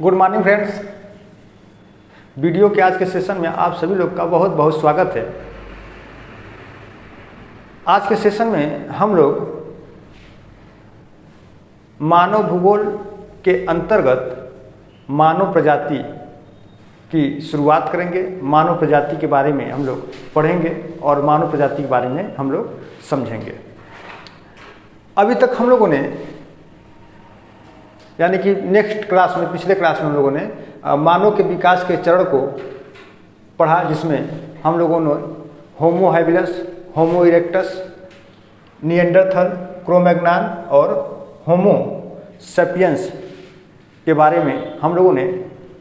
Good morning friends. Video के आज के सेशन में आप सभी लोग का बहुत बहुत स्वागत है। आज के सेशन में हम लोग मानव भूगोल के अंतर्गत मानव प्रजाति की शुरुआत करेंगे। मानव प्रजाति के बारे में हम लोग पढ़ेंगे और मानव प्रजाति के बारे में हम लोग समझेंगे। अभी तक हम लोगों ने यानी कि नेक्स्ट क्लास में पिछले क्लास में हम लोगों ने मानव के विकास के चरण को पढ़ा, जिसमें हम लोगों ने होमो हैबिलस, होमो इरेक्टस, निएंडरथल, क्रोमैग्नान और होमो सैपियंस के बारे में हम लोगों ने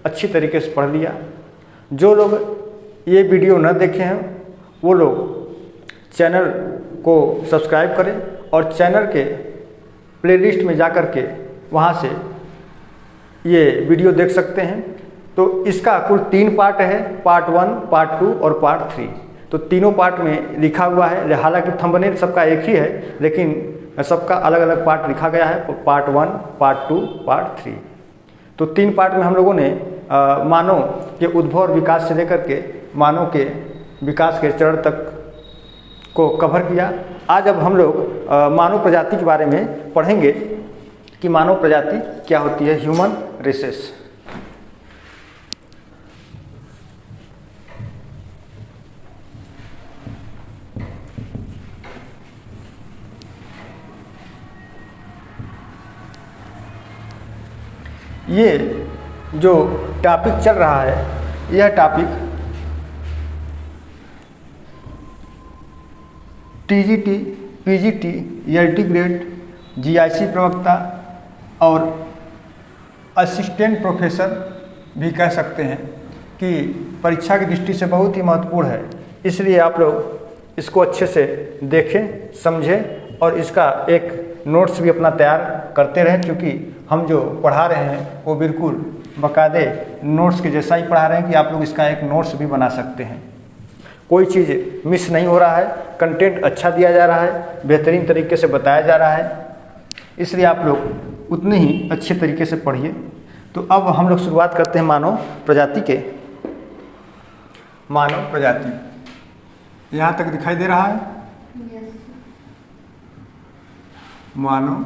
अच्छी तरीके से पढ़ लिया। जो लोग ये वीडियो न देखे हैं वो लोग चैनल को सब्सक्राइब करें और चैनल के प्लेलिस्ट में जा कर के वहाँ से ये वीडियो देख सकते हैं। तो इसका कुल 3 पार्ट है, पार्ट 1, पार्ट 2 और पार्ट 3। तो तीनों पार्ट में लिखा हुआ है, हालांकि थंबनेल सबका एक ही है लेकिन सबका अलग अलग पार्ट लिखा गया है, पार्ट 1, पार्ट 2, पार्ट 3। तो 3 पार्ट में हम लोगों ने मानव के उद्भव और विकास से लेकर के मानव के विकास के चरण तक को कवर किया। आज अब हम लोग मानव प्रजाति के बारे में पढ़ेंगे कि मानव प्रजाति क्या होती है, ह्यूमन रेसेस। ये जो टॉपिक चल रहा है, यह topic TGT, PGT, LT grade, GIC प्रवक्ता और असिस्टेंट प्रोफेसर भी कह सकते हैं कि परीक्षा की दृष्टि से बहुत ही महत्वपूर्ण है। इसलिए आप लोग इसको अच्छे से देखें, समझें और इसका एक नोट्स भी अपना तैयार करते रहें, क्योंकि हम जो पढ़ा रहे हैं वो बिल्कुल बाकायदे नोट्स के जैसा ही पढ़ा रहे हैं कि आप लोग इसका एक नोट्स भी बना सकते हैं। कोई चीज़ मिस नहीं हो रहा है, कंटेंट अच्छा दिया जा रहा है, बेहतरीन तरीके से बताया जा रहा है, इसलिए आप लोग उतने ही अच्छे तरीके से पढ़िए। तो अब हम लोग शुरुआत करते हैं मानव प्रजाति के। मानव प्रजाति यहाँ तक दिखाई दे रहा है। मानव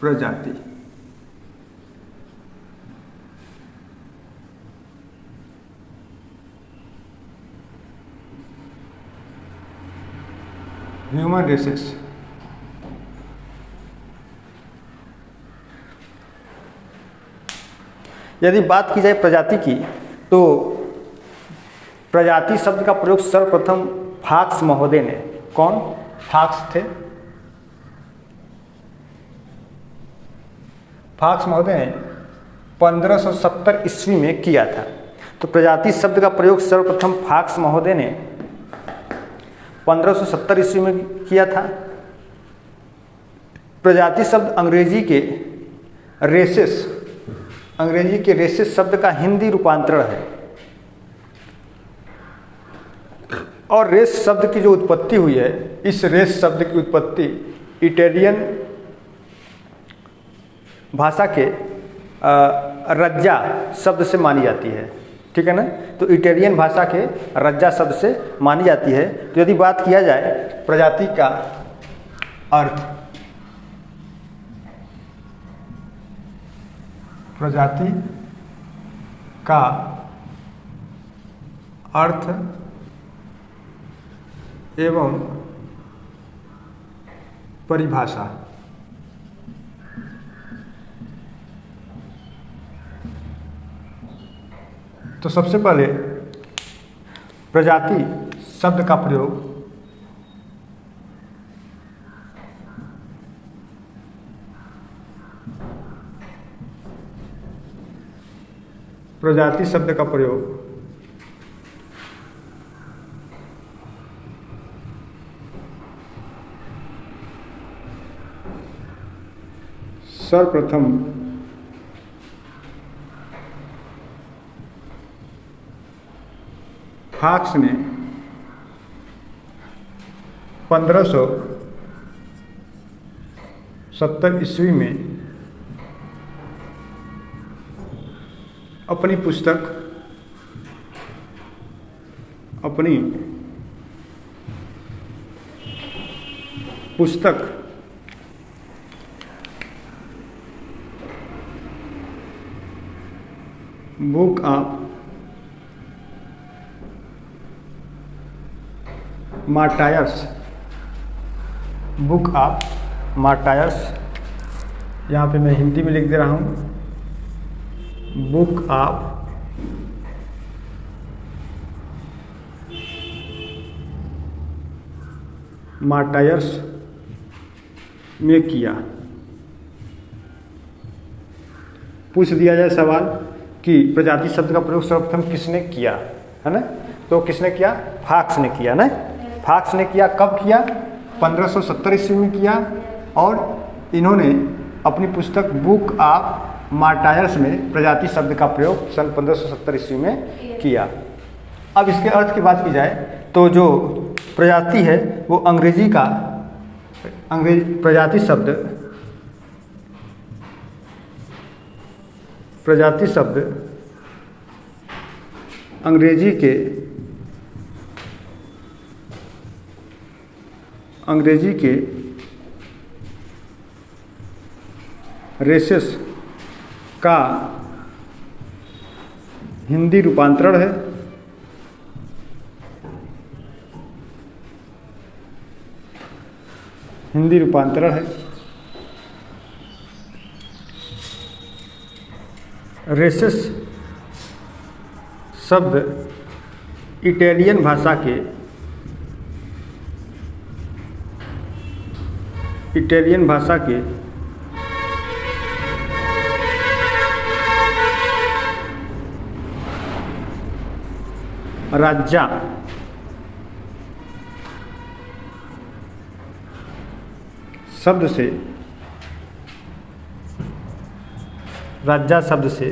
प्रजाति ह्यूमन रेसेस। यदि बात की जाए प्रजाति की, तो प्रजाति शब्द का प्रयोग सर्वप्रथम फॉक्स महोदय ने, कौन फॉक्स थे, फॉक्स महोदय ने 1570 ईस्वी में किया था। तो प्रजाति शब्द का प्रयोग सर्वप्रथम फॉक्स महोदय ने 1570 ईस्वी में किया था। प्रजाति शब्द अंग्रेजी के रेसेस शब्द का हिंदी रूपांतरण है। और रेस शब्द की जो उत्पत्ति हुई है, इस रेस शब्द की उत्पत्ति इटालियन भाषा के रज्जा शब्द से मानी जाती है। ठीक है ना। तो इटालियन भाषा के रज्जा शब्द से मानी जाती है। तो यदि बात किया जाए प्रजाति का अर्थ, प्रजाति का अर्थ एवं परिभाषा। तो सबसे पहले प्रजाति शब्द का प्रयोग प्रजाति शब्द का प्रयोग सर्वप्रथम फॉक्स ने 1570 ईस्वी में अपनी पुस्तक बुक ऑफ मार्टायर्स, यहाँ पे मैं हिंदी में लिख दे रहा हूँ, बुक ऑफ मार्टायर्स में किया। पूछ दिया जाए सवाल कि प्रजाति शब्द का प्रयोग सर्वप्रथम किसने किया, है ना? तो किसने किया? फॉक्स ने किया ना। फॉक्स ने किया, कब किया? 1570 ईस्वी में किया। और इन्होंने अपनी पुस्तक बुक ऑफ मार्टायर्स में प्रजाति शब्द का प्रयोग सन 1570 ईस्वी में किया। अब इसके अर्थ की बात की जाए तो जो प्रजाति है वो अंग्रेजी प्रजाति शब्द अंग्रेजी के रेसेस का हिंदी रूपांतरण है। रेसेस शब्द इटालियन भाषा के राज्जा शब्द से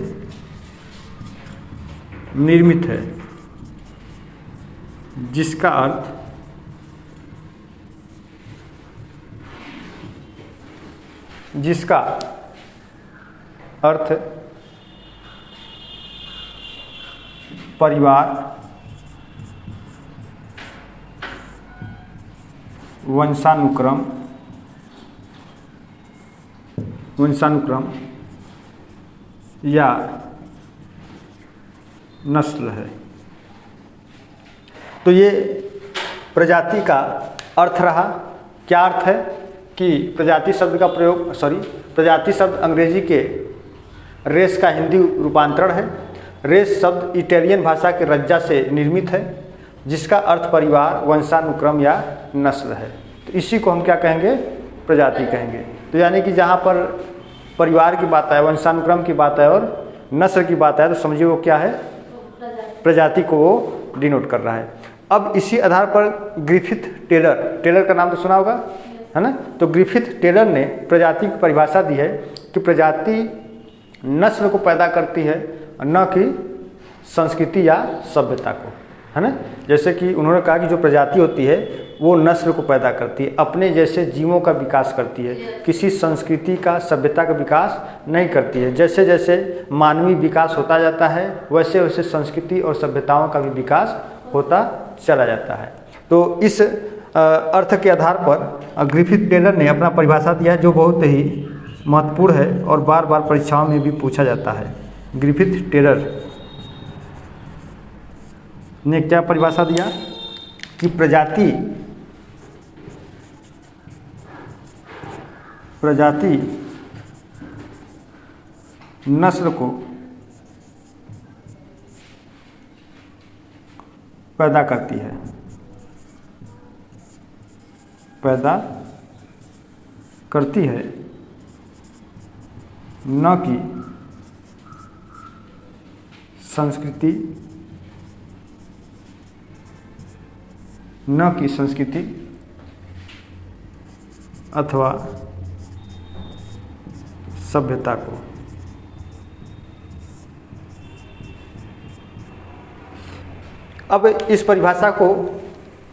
निर्मित है, जिसका अर्थ परिवार, वंशानुक्रम या नस्ल है। तो ये प्रजाति का अर्थ रहा। क्या अर्थ है कि प्रजाति शब्द अंग्रेजी के रेस का हिंदी रूपांतरण है। रेस शब्द इटालियन भाषा के रज्जा से निर्मित है, जिसका अर्थ परिवार, वंशानुक्रम या नस्ल है। तो इसी को हम क्या कहेंगे? प्रजाति कहेंगे। तो यानी कि जहाँ पर परिवार की बात आए, वंशानुक्रम की बात आए और नस्ल की बात आए तो समझिए वो क्या है? प्रजाति को वो डिनोट कर रहा है। अब इसी आधार पर ग्रिफिथ टेलर का नाम तो सुना होगा, है ना? तो ग्रिफिथ टेलर ने प्रजाति की परिभाषा दी है कि प्रजाति नस्ल को पैदा करती है, न कि संस्कृति या सभ्यता को, है ना? जैसे कि उन्होंने कहा कि जो प्रजाति होती है वो नस्ल को पैदा करती है, अपने जैसे जीवों का विकास करती है, किसी संस्कृति का, सभ्यता का विकास नहीं करती है। जैसे जैसे मानवीय विकास होता जाता है वैसे वैसे संस्कृति और सभ्यताओं का भी विकास होता चला जाता है। तो इस अर्थ के आधार पर ग्रिफिथ टेलर ने अपना परिभाषा दिया, जो बहुत ही महत्वपूर्ण है और बार बार परीक्षाओं में भी पूछा जाता है। ग्रिफिथ टेलर ने क्या परिभाषा दिया कि प्रजाति नस्ल को पैदा करती है, न कि संस्कृति अथवा सभ्यता को। अब इस परिभाषा को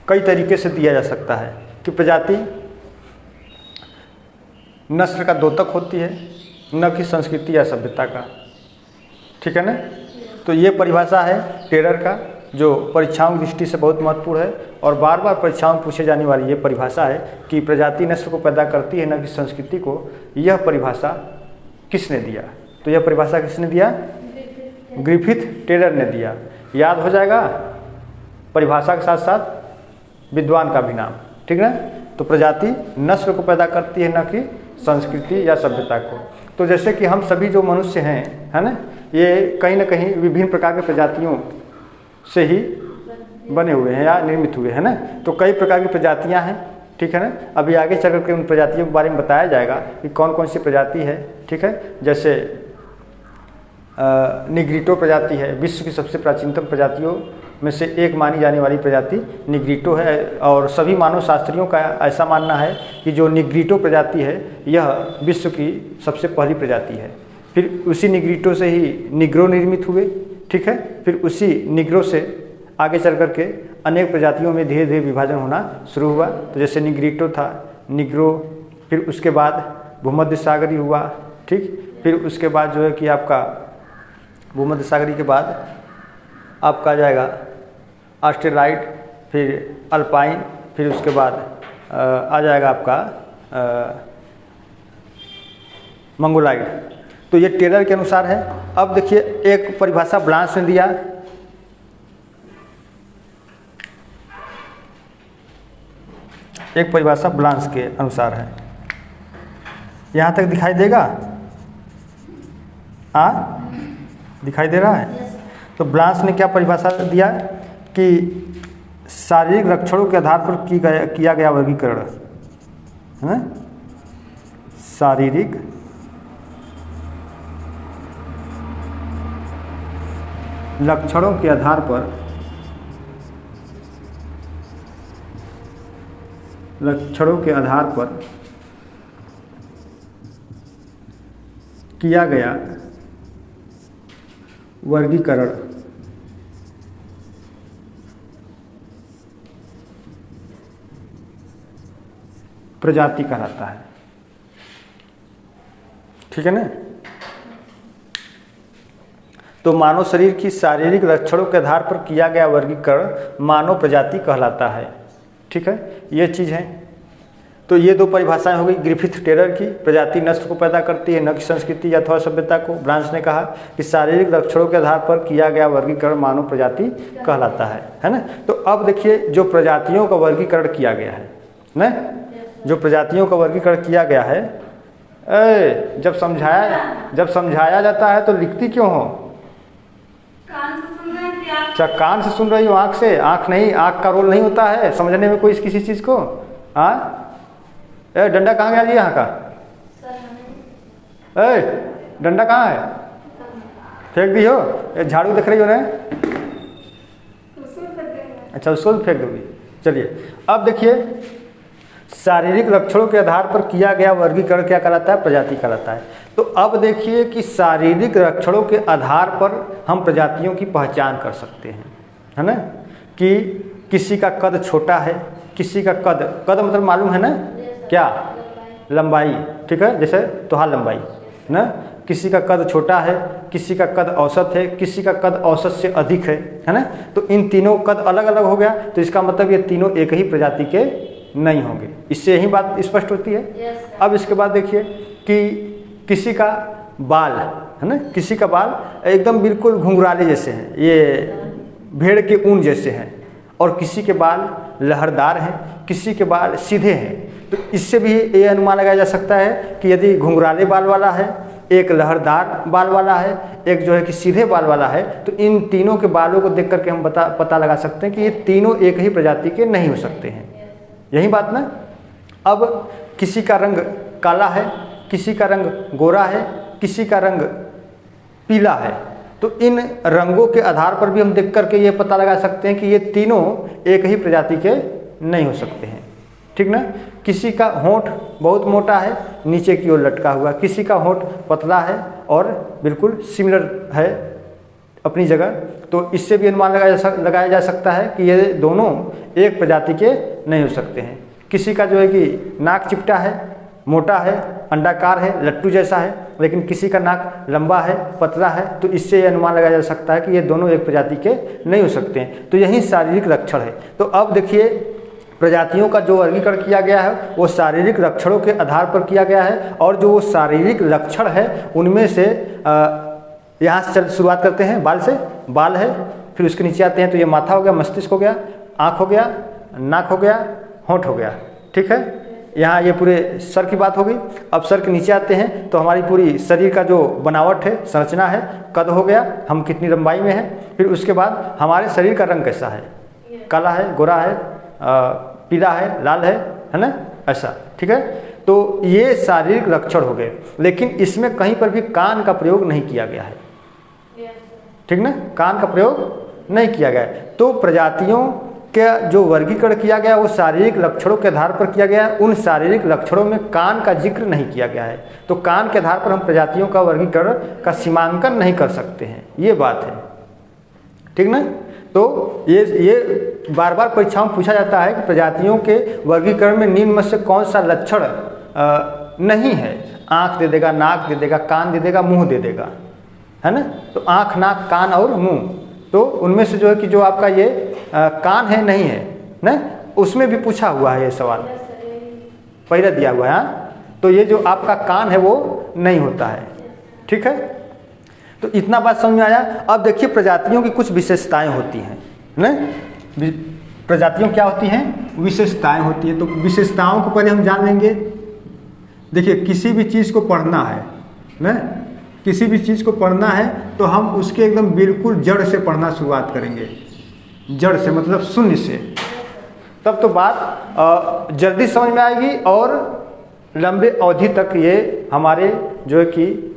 कई तरीके से दिया जा सकता है कि प्रजाति नस्ल का द्योतक होती है, न कि संस्कृति या सभ्यता का। ठीक है ना? तो ये परिभाषा है टेलर का, जो परीक्षाओं की दृष्टि से बहुत महत्वपूर्ण है और बार बार परीक्षाओं में पूछे जाने वाली ये परिभाषा है कि प्रजाति नस्ल को पैदा करती है न कि संस्कृति को। यह परिभाषा किसने दिया? तो यह परिभाषा किसने दिया? ग्रिफिथ टेलर ने दिया। याद हो जाएगा, परिभाषा के साथ साथ विद्वान का भी नाम, ठीक है। तो प्रजाति नस्ल को पैदा करती है न कि संस्कृति या सभ्यता को। तो जैसे कि हम सभी जो मनुष्य हैं, है ना, ये कहीं ना कहीं विभिन्न प्रकार के प्रजातियों से ही बने हुए हैं या निर्मित हुए हैं ना। तो कई प्रकार की प्रजातियां हैं, ठीक है ना। अभी आगे चल करके उन प्रजातियों के बारे में बताया जाएगा कि कौन कौन सी प्रजाति है, ठीक है। जैसे निग्रिटो प्रजाति है, विश्व की सबसे प्राचीनतम प्रजातियों में से एक मानी जाने वाली प्रजाति निग्रिटो है और सभी मानव शास्त्रियों का ऐसा मानना है कि जो निग्रिटो प्रजाति है यह विश्व की सबसे पहली प्रजाति है। फिर उसी निग्रिटो से ही निग्रो निर्मित हुए, ठीक है। फिर उसी निग्रो से आगे चल करके अनेक प्रजातियों में धीरे धीरे विभाजन होना शुरू हुआ। तो जैसे निग्रिटो था, निग्रो, फिर उसके बाद भूमध्य सागरी हुआ, ठीक। फिर उसके बाद जो है कि आपका भूमध्य सागरी के बाद आपका आ जाएगा ऑस्ट्रेलाइड, फिर अल्पाइन, फिर उसके बाद आ जाएगा आपका मंगोलाइड। तो ये टेलर के अनुसार है। अब देखिए एक परिभाषा ब्लांस ने दिया, एक परिभाषा ब्लांस के अनुसार है। यहाँ तक दिखाई देगा? दिखाई दे रहा है? तो ब्लांस ने क्या परिभाषा दिया कि शारीरिक लक्षणों के आधार पर किया गया वर्गीकरण, है ना। शारीरिक लक्षणों के आधार पर किया गया वर्गीकरण प्रजाति कहलाता है, ठीक है ना। तो मानव शरीर की शारीरिक लक्षणों के आधार पर किया गया वर्गीकरण मानव प्रजाति कहलाता है, ठीक है। ये चीज़ है। तो ये दो परिभाषाएं हो गई ग्रिफिथ टेलर की, प्रजाति नस्ल को पैदा करती है न कि संस्कृति या अथवा सभ्यता को। ब्रांच ने कहा कि शारीरिक लक्षणों के आधार पर किया गया वर्गीकरण मानव प्रजाति कहलाता है ना। तो अब देखिए जो प्रजातियों का वर्गीकरण किया गया है ना, जो प्रजातियों का वर्गीकरण किया गया है, जब समझाया जाता है तो लिखती क्यों हो? अच्छा, कान से सुन रही हो, आँख से? आँख नहीं, आँख का रोल नहीं होता है समझने में कोई किसी चीज़ को। हाँ, डंडा कहाँ गया जी यहाँ का? डंडा कहाँ है? फेंक दी हो? झाड़ू दिख रही हो ना? अच्छा, उसको भी फेंक दोगी। चलिए अब देखिए शारीरिक लक्षणों के आधार पर किया गया वर्गीकरण क्या कहलाता है? प्रजाति कहलाता है। तो अब देखिए कि शारीरिक लक्षणों के आधार पर हम प्रजातियों की पहचान कर सकते हैं, है ना। कि किसी का कद छोटा है, किसी का कद मतलब मालूम है ना क्या? लंबाई, ठीक है। जैसे तुहार लंबाई ना, किसी का कद छोटा है, किसी का कद औसत है, किसी का कद औसत से अधिक है ना। तो इन तीनों कद अलग अलग हो गया, तो इसका मतलब ये तीनों एक ही प्रजाति के नहीं होंगे। इससे यही बात स्पष्ट होती है। अब इसके बाद देखिए कि किसी का बाल, है ना, किसी का बाल एकदम बिल्कुल घुंघराले जैसे हैं, ये भेड़ के ऊन जैसे हैं, और किसी के बाल लहरदार हैं, किसी के बाल सीधे हैं। तो इससे भी ये अनुमान लगाया जा सकता है कि यदि घुंघराले बाल वाला है, एक लहरदार बाल वाला है, एक जो है कि सीधे बाल वाला है, तो इन तीनों के बालों को देख करके हम पता लगा सकते हैं कि ये तीनों एक ही प्रजाति के नहीं हो सकते हैं। यही बात ना। अब किसी का रंग काला है, किसी का रंग गोरा है, किसी का रंग पीला है, तो इन रंगों के आधार पर भी हम देख करके ये पता लगा सकते हैं कि ये तीनों एक ही प्रजाति के नहीं हो सकते हैं, ठीक ना। किसी का होंठ बहुत मोटा है, नीचे की ओर लटका हुआ, किसी का होंठ पतला है और बिल्कुल सिमिलर है अपनी जगह। तो इससे भी अनुमान लगाया जा सकता है कि ये दोनों एक प्रजाति के नहीं हो सकते हैं। किसी का जो है कि नाक चिपटा है, मोटा है, अंडाकार है, लट्टू जैसा है, लेकिन किसी का नाक लंबा है, पतला है, तो इससे ये अनुमान लगाया जा सकता है कि ये दोनों एक प्रजाति के नहीं हो सकते हैं। तो यही शारीरिक लक्षण है। तो अब देखिए प्रजातियों का जो वर्गीकरण किया गया है वो शारीरिक लक्षणों के आधार पर किया गया है, और जो वो शारीरिक लक्षण है उनमें से यहाँ से शुरुआत करते हैं। बाल से, बाल है, फिर उसके नीचे आते हैं तो ये माथा हो गया, मस्तिष्क हो गया, आँख हो गया, नाक हो गया, होंठ हो गया। ठीक है, यहाँ ये पूरे सर की बात हो गई। अब सर के नीचे आते हैं तो हमारी पूरी शरीर का जो बनावट है, संरचना है, कद हो गया, हम कितनी लंबाई में हैं, फिर उसके बाद हमारे शरीर का रंग कैसा है, काला है, गोरा है, पीला है, लाल है ना, ऐसा। ठीक है, तो ये शारीरिक लक्षण हो गए, लेकिन इसमें कहीं पर भी कान का प्रयोग नहीं किया गया है। ठीक ना, कान का प्रयोग नहीं किया गया है। तो प्रजातियों का जो वर्गीकरण किया गया वो शारीरिक लक्षणों के आधार पर किया गया है। उन शारीरिक लक्षणों में कान का जिक्र नहीं किया गया है, तो कान के आधार पर हम प्रजातियों का वर्गीकरण का सीमांकन नहीं कर सकते हैं, ये बात है। ठीक ना, तो ये बार बार परीक्षाओं में पूछा जाता है कि प्रजातियों के वर्गीकरण में निम्न में से कौन सा लक्षण नहीं है। आँख दे देगा, नाक दे देगा, कान दे देगा, मुँह दे देगा, है ना। तो आँख, नाक, कान और मुँह, तो उनमें से जो है कि जो आपका ये कान है नहीं है ना, उसमें भी पूछा हुआ है ये सवाल, पहले दिया हुआ है। हाँ, तो ये जो आपका कान है वो नहीं होता है। ठीक है, तो इतना बात समझ में आया। अब देखिए प्रजातियों की कुछ विशेषताएं होती हैं ना, प्रजातियों क्या होती हैं, विशेषताएं होती हैं। तो विशेषताओं को पहले हम जान लेंगे। देखिए किसी भी चीज़ को पढ़ना है ना, किसी भी चीज़ को पढ़ना है तो हम उसके एकदम बिल्कुल जड़ से पढ़ना शुरुआत करेंगे, जड़ से मतलब शून्य से, तब तो बात जल्दी समझ में आएगी और लंबे अवधि तक ये हमारे जो है कि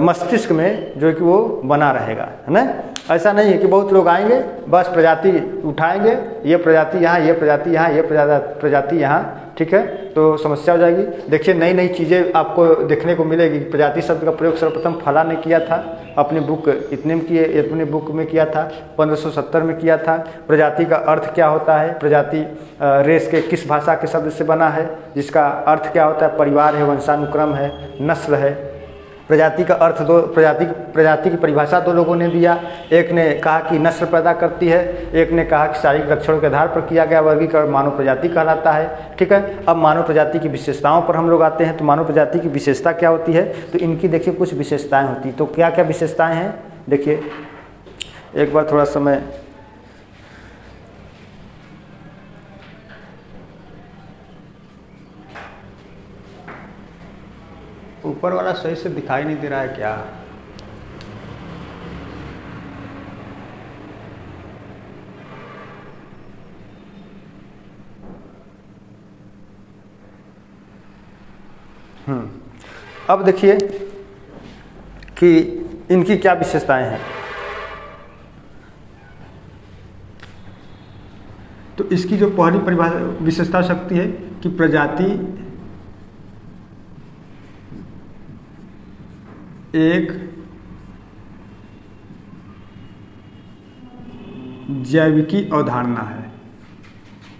मस्तिष्क में जो है कि वो बना रहेगा, है ना। ऐसा नहीं है कि बहुत लोग आएंगे बस प्रजाति उठाएंगे, ये प्रजाति यहाँ, ये प्रजाति यहाँ, ये प्रजाति यहाँ, ठीक है, तो समस्या हो जाएगी। देखिए नई नई चीज़ें आपको देखने को मिलेगी। प्रजाति शब्द का प्रयोग सर्वप्रथम फला ने किया था, अपनी बुक इतने में किए, अपने बुक में किया था, 1570 में किया था। प्रजाति का अर्थ क्या होता है, प्रजाति रेस के किस भाषा के शब्द से बना है, जिसका अर्थ क्या होता है, परिवार है, वंशानुक्रम है, नस्ल है। प्रजाति का अर्थ दो, प्रजाति की परिभाषा दो लोगों ने दिया। एक ने कहा कि नस्ल पैदा करती है, एक ने कहा कि शारीरिक लक्षणों के आधार पर किया गया वर्गीकरण मानव प्रजाति कहलाता है। ठीक है, अब मानव प्रजाति की विशेषताओं पर हम लोग आते हैं। तो मानव प्रजाति की विशेषता क्या होती है, तो इनकी देखिए कुछ विशेषताएं होती हैं। तो क्या क्या विशेषताएं हैं, देखिए एक बार थोड़ा समय ऊपर वाला सही से दिखाई नहीं दे रहा है क्या, अब देखिए कि इनकी क्या विशेषताएं हैं। तो इसकी जो पहली परिभाषा विशेषता शक्ति है कि प्रजाति एक जैविकी अवधारणा है।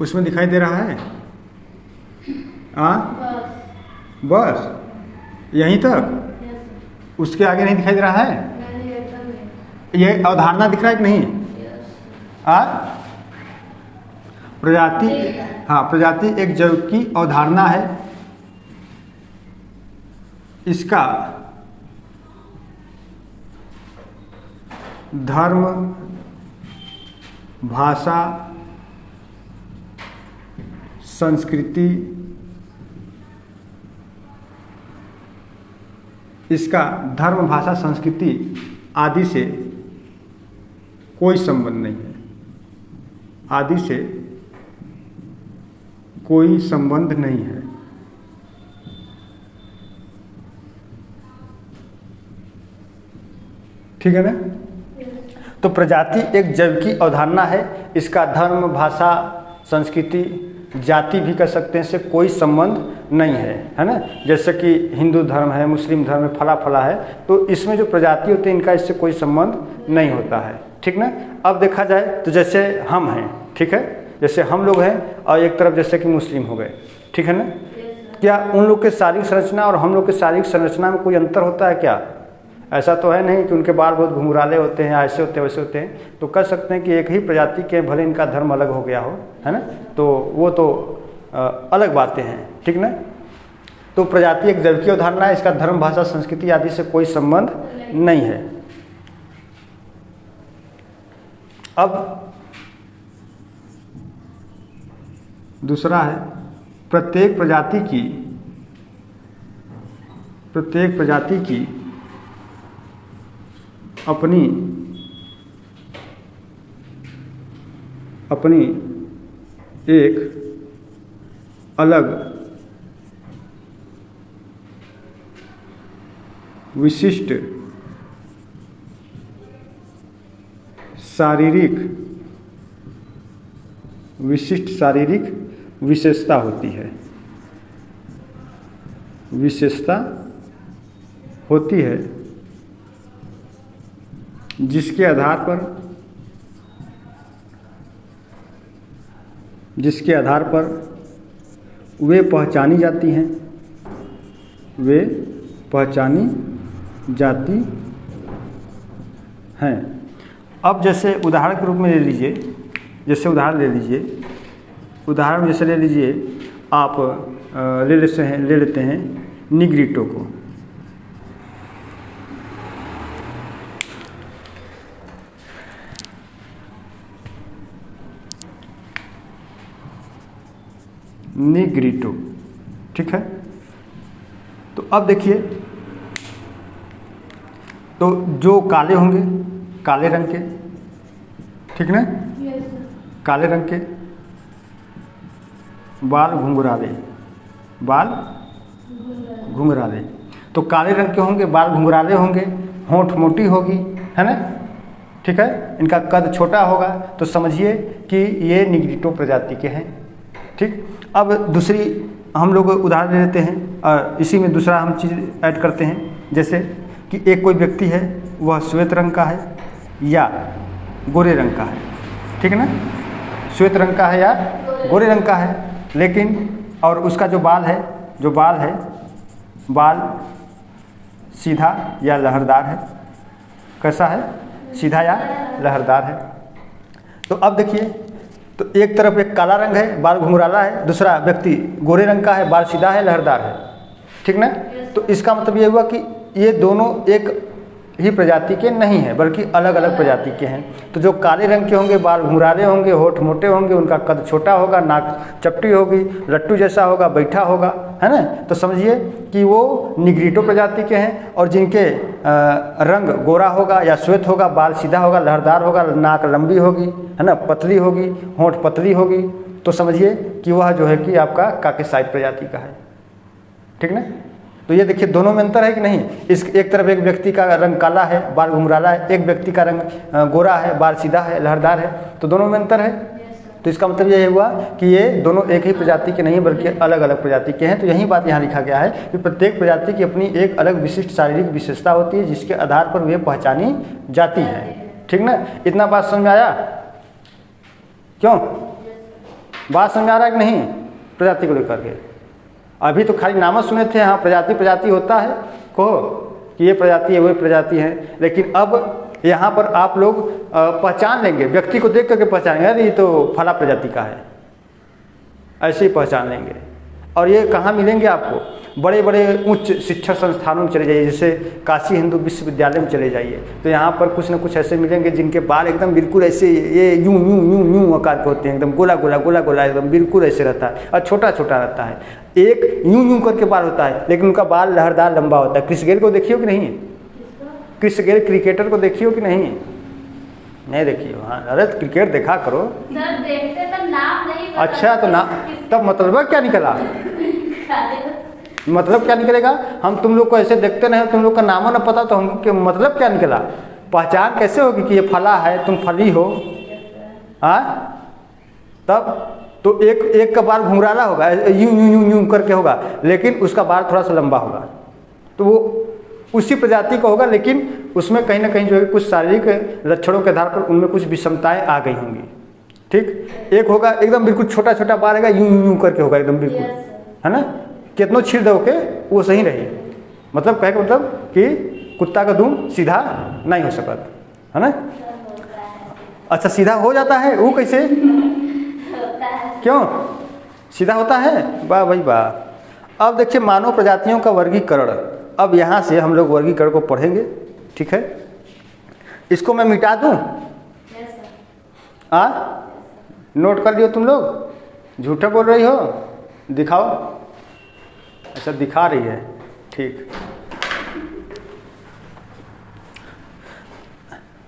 उसमें दिखाई दे रहा है बस यहीं तक, उसके आगे नहीं दिखाई दे रहा है। ये अवधारणा दिख रहा है कि नहीं, प्रजाति, हाँ प्रजाति एक जैविकी अवधारणा है। इसका धर्म, भाषा, संस्कृति, इसका धर्म, भाषा, संस्कृति आदि से कोई संबंध नहीं है, आदि से कोई संबंध नहीं है। ठीक है ना। तो प्रजाति एक जैविकी अवधारणा है, इसका धर्म, भाषा, संस्कृति, जाति भी कह सकते हैं, से कोई संबंध नहीं है ना। जैसे कि हिंदू धर्म है, मुस्लिम धर्म है, फला फला है, तो इसमें जो प्रजाति होते हैं इनका इससे कोई संबंध नहीं होता है। ठीक ना। अब देखा जाए तो जैसे हम हैं, ठीक है, जैसे हम लोग हैं और एक तरफ जैसे कि मुस्लिम हो गए, ठीक है ना। क्या उन लोग के शारीरिक संरचना और हम लोग के शारीरिक संरचना में कोई अंतर होता है क्या? ऐसा तो है नहीं कि उनके बाल बहुत घुंघराले होते हैं, ऐसे होते हैं वैसे होते हैं। तो कह सकते हैं कि एक ही प्रजाति के, भले इनका धर्म अलग हो गया हो, है ना, तो वो तो अलग बातें हैं, ठीक ना। तो प्रजाति एक जैविकीय अवधारणा है, इसका धर्म, भाषा, संस्कृति आदि से कोई संबंध नहीं है। अब दूसरा है प्रत्येक प्रजाति की अपनी एक अलग विशिष्ट शारीरिक विशेषता होती है, जिसके आधार पर वे पहचानी जाती हैं। अब जैसे उदाहरण के रूप में ले लीजिए, आप ले लेते हैं निग्रिटो को। निग्रिटो, ठीक है। तो अब देखिए, तो जो काले होंगे, काले रंग के, ठीक ना, काले रंग के, बाल घुंघराले, तो काले रंग के होंगे, बाल घुंघराले होंगे, होंठ मोटी होगी, है ना, ठीक है, इनका कद छोटा होगा, तो समझिए कि ये निग्रिटो प्रजाति के हैं, ठीक। अब दूसरी हम लोग उदाहरण ले लेते हैं और इसी में दूसरा हम चीज़ ऐड करते हैं, जैसे कि एक कोई व्यक्ति है, वह श्वेत रंग का है या गोरे रंग का है, ठीक है ना, श्वेत रंग का है या गोरे रंग का है, लेकिन और उसका जो बाल है बाल सीधा या लहरदार है। कैसा है? सीधा या लहरदार है। तो अब देखिए, तो एक तरफ एक काला रंग है, बाल घुंघराला है, दूसरा व्यक्ति गोरे रंग का है, बाल सीधा है, लहरदार है, ठीक ना। तो इसका मतलब ये हुआ कि ये दोनों एक ही प्रजाति के नहीं है, बल्कि अलग अलग प्रजाति के हैं। तो जो काले रंग के होंगे, बाल घुंघराले होंगे, होठ मोटे होंगे, उनका कद छोटा होगा, नाक चपटी होगी, लट्टू जैसा होगा, बैठा होगा, है ना, तो समझिए कि वो निग्रिटो प्रजाति के हैं। और जिनके रंग गोरा होगा या श्वेत होगा, बाल सीधा होगा, लहरदार होगा, नाक लंबी होगी, है ना, पतली होगी, होंठ पतली होगी, तो समझिए कि वह जो है कि आपका काकेसाइड प्रजाति का है, ठीक ना। तो ये देखिए, दोनों में अंतर है कि नहीं। इस एक तरफ एक व्यक्ति का रंग काला है, बाल घुंघराला है, एक व्यक्ति का रंग गोरा है, बाल सीधा है, लहरदार है, तो दोनों में अंतर है। तो इसका मतलब ये हुआ कि ये दोनों एक ही प्रजाति के नहीं बल्कि अलग अलग प्रजाति के हैं। तो यही बात यहाँ लिखा गया है कि प्रत्येक प्रजाति की अपनी एक अलग विशिष्ट शारीरिक विशेषता होती है, जिसके आधार पर वे पहचानी जाती हैं, ठीक ना। इतना बात समझ में आया? क्यों बात समझ आ रहा है कि नहीं प्रजाति को लेकर के? अभी तो खाली नाम सुने थे, हाँ प्रजाति होता है, कहो कि ये प्रजाति है, वो प्रजाति है, लेकिन अब यहाँ पर आप लोग पहचान लेंगे, व्यक्ति को देख करके पहचानेंगे, अरे ये तो फला प्रजाति का है, ऐसे ही पहचान लेंगे। और ये कहाँ मिलेंगे आपको? बड़े बड़े उच्च शिक्षा संस्थानों में चले जाइए, जैसे काशी हिंदू विश्वविद्यालय में चले जाइए, तो यहाँ पर कुछ न कुछ ऐसे मिलेंगे जिनके बाल एकदम बिल्कुल ऐसे ये यूं यूं यूं यूं आकार के होते हैं, एकदम गोला गोला गोला गोला, एकदम बिल्कुल ऐसे रहता है, और छोटा छोटा रहता है, एक यूं यूं करके बाल होता है, लेकिन उनका बाल लहरदार लंबा होता है। क्रिस गेल को देखिए कि नहीं? क्रिस गेल क्रिकेटर को देखिए कि नहीं? नहीं देखिए? हाँ, अरे क्रिकेट देखा करो सर, देखते तो नाम नहीं। अच्छा, तो नाम तब मतलब क्या निकला? मतलब क्या निकलेगा? हम तुम लोग को ऐसे देखते नहीं, तुम लोग का नाम न पता, तो हमको मतलब क्या निकला? पहचान कैसे होगी कि ये फला है, तुम फली हो? हाँ, तब तो एक का बाल घुंघराला होगा, यूं यूं यूं यूं करके होगा, लेकिन उसका बाल थोड़ा सा लंबा होगा, तो वो उसी प्रजाति का होगा, लेकिन उसमें कहीं ना कहीं जो है कुछ शारीरिक लक्षणों के आधार पर उनमें कुछ विषमताएं आ गई होंगी, ठीक। एक होगा एकदम बिल्कुल छोटा छोटा बाल रहेगा, यूं यूं करके होगा एकदम बिल्कुल, है ना, कितनों छील दो के वो सही रही। मतलब कहे का मतलब कि कुत्ता का दुम सीधा नहीं हो सकता है ना। अच्छा सीधा हो जाता है, वो कैसे, क्यों सीधा होता है? वाह भाई वाह। अब देखिए मानव प्रजातियों का वर्गीकरण। अब यहाँ से हम लोग वर्गीकरण को पढ़ेंगे, ठीक है। इसको मैं मिटा दूँ? नोट कर लियो तुम लोग, झूठा बोल रही हो, दिखाओ। अच्छा दिखा रही है, ठीक।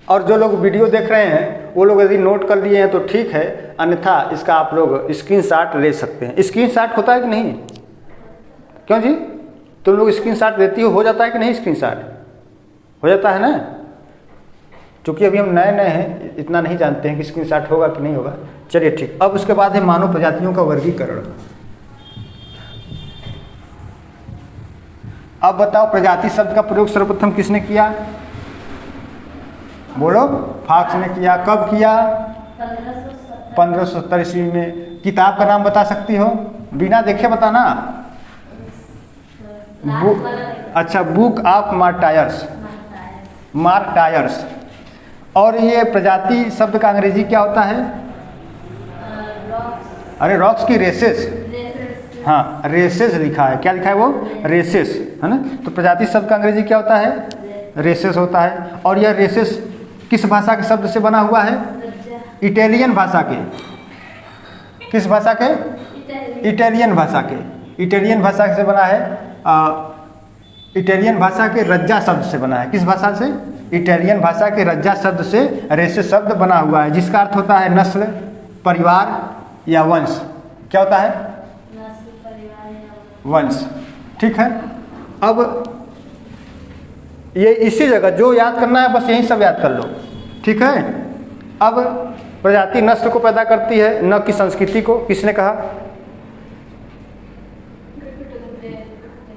और जो लोग वीडियो देख रहे हैं वो लोग यदि नोट कर लिए हैं तो ठीक है, अन्यथा इसका आप लोग स्क्रीनशॉट ले सकते हैं। स्क्रीनशॉट होता है कि नहीं? क्यों जी, तुम लोग स्क्रीनशॉट लेती हो जाता है कि नहीं? स्क्रीनशॉट हो जाता है ना। क्योंकि अभी हम नए नए हैं, इतना नहीं जानते हैं कि स्क्रीनशॉट होगा कि नहीं होगा। चलिए ठीक। अब उसके बाद है मानव प्रजातियों का वर्गीकरण। अब बताओ प्रजाति शब्द का प्रयोग सर्वप्रथम किसने किया? बोलो। फाक्स ने किया। कब किया? 1570 ईस्वी में। किताब का नाम बता सकती हो? बिना देखे बताना। अच्छा, बुक ऑफ मार्टायर्स, मार्टायर्स। और ये प्रजाति शब्द का अंग्रेजी क्या होता है? अरे रॉक्स की रेसेस। हाँ रेसेस लिखा है, क्या लिखा है वो? रेसेस, है ना। तो प्रजाति शब्द का अंग्रेजी क्या होता है? रेसेस होता है। और यह रेसेस किस भाषा के शब्द से बना हुआ है? इटालियन भाषा के। किस भाषा के? इटालियन भाषा के। इटालियन भाषा से बना है। इटालियन भाषा के रज्जा शब्द से बना है। किस भाषा से? इटालियन भाषा के रज्जा शब्द से रेसेस शब्द बना हुआ है, जिसका अर्थ होता है नस्ल, परिवार या वंश। क्या होता है? वंश, ठीक है। अब ये इसी जगह जो याद करना है बस यही सब याद कर लो, ठीक है। अब प्रजाति नस्ल को पैदा करती है, न कि संस्कृति को। किसने कहा?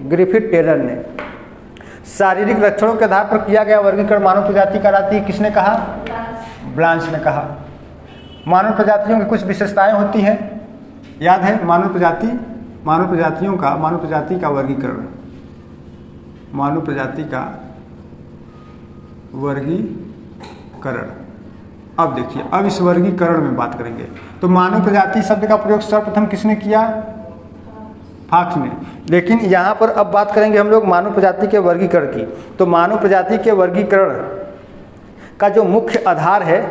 ग्रिफिथ टेलर ने। शारीरिक लक्षणों के आधार पर किया गया वर्गीकरण मानव प्रजाति कहलाती है। किसने कहा? ब्लांच ने कहा। मानव प्रजातियों की कुछ विशेषताएं होती हैं, याद है? मानव प्रजाति, मानव प्रजातियों का, मानव प्रजाति का वर्गीकरण, मानव प्रजाति का वर्गीकरण। अब देखिए, अब इस वर्गीकरण में बात करेंगे। तो मानव प्रजाति शब्द का प्रयोग सर्वप्रथम किसने किया? फाक्स ने। लेकिन यहाँ पर अब बात करेंगे हम लोग मानव प्रजाति के वर्गीकरण की। तो मानव प्रजाति के वर्गीकरण का जो मुख्य आधार है